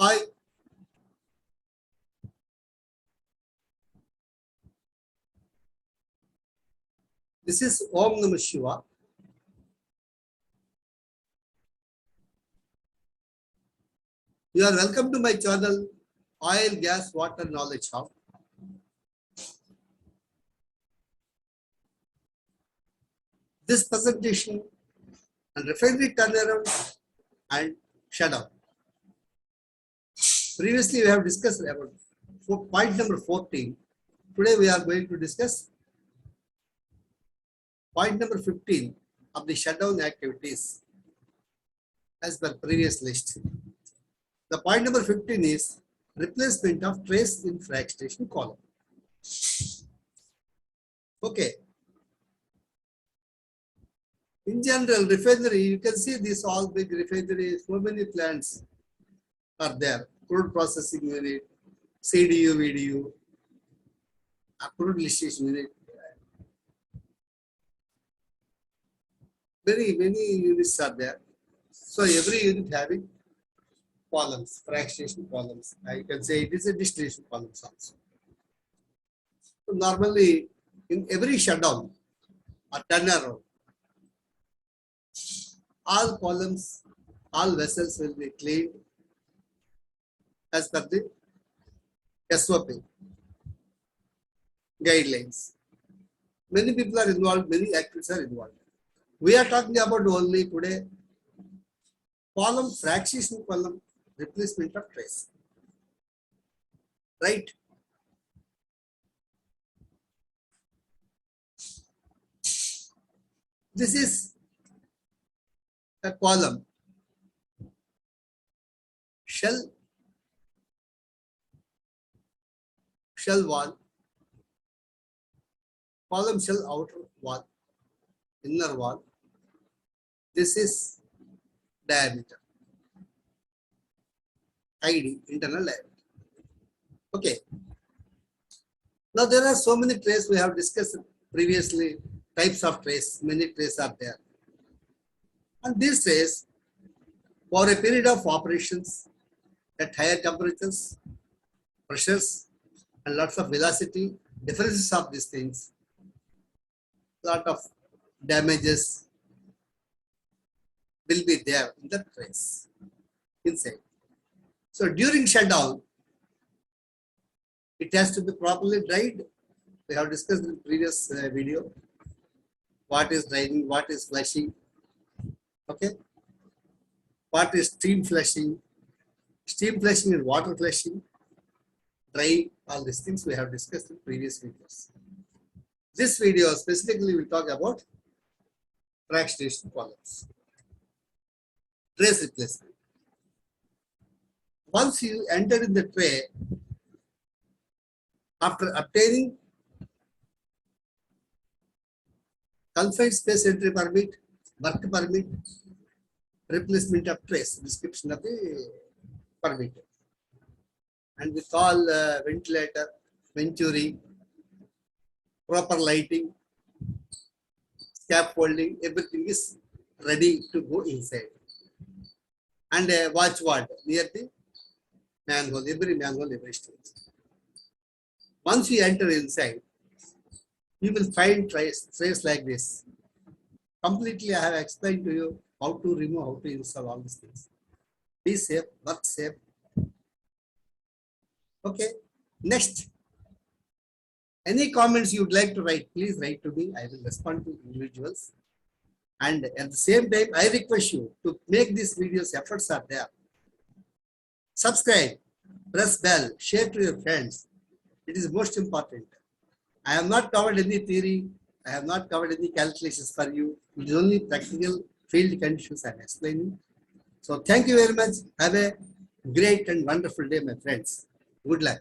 Hi. This is Om Namah Shiva. You are welcome to my channel, Oil, Gas, Water Knowledge Hub. This presentation on refinery turnaround and shutdown. Previously, we have discussed about point number 14. Today, we are going to discuss point number 15 of the shutdown activities as per previous list. The point number 15 is replacement of trace in fractionation column. Okay. In general, refinery, you can see this all big refineries, so many plants are there. Crude processing unit, CDU, VDU, crude distillation unit. Many units are there. So every unit having columns, fractionation columns. I can say it is a distillation columns also. So normally, in every shutdown or turnaround, all columns, all vessels will be cleaned as per the SOP guidelines. Many people are involved, many actors are involved. We are talking about only today column, fractionation column, replacement of trace. Right? This is a column, shell wall, column shell outer wall, inner wall. This is diameter, ID, internal diameter. Okay. Now there are so many trays we have discussed previously, types of trays, many trays are there. And these trays, for a period of operations at higher temperatures, pressures, and lots of velocity, differences of these things, lot of damages will be there in the trays inside. So during shutdown, it has to be properly dried. We have discussed in the previous video what is drying, what is flushing, okay? What is steam flushing? Steam flushing and water flushing, dry, all these things we have discussed in previous videos. This video specifically will talk about fractionation columns, trace replacement. Once you enter in the tray, after obtaining confined space entry permit, work permit, replacement of trace, description of the permit, and with all ventilator, venturi, proper lighting, scaffolding, everything is ready to go inside. And a watch ward near the manhole, every manhole, every stage. Once you enter inside, you will find trays like this. Completely, I have explained to you how to remove, how to install all these things. Be safe, work safe. Okay, next. Any comments you would like to write, please write to me. I will respond to individuals. And at the same time, I request you to make these videos, efforts are there. Subscribe, press bell, share to your friends. It is most important. I have not covered any theory. I have not covered any calculations for you. It is only practical field conditions I am explaining. So thank you very much. Have a great and wonderful day, my friends. Good luck.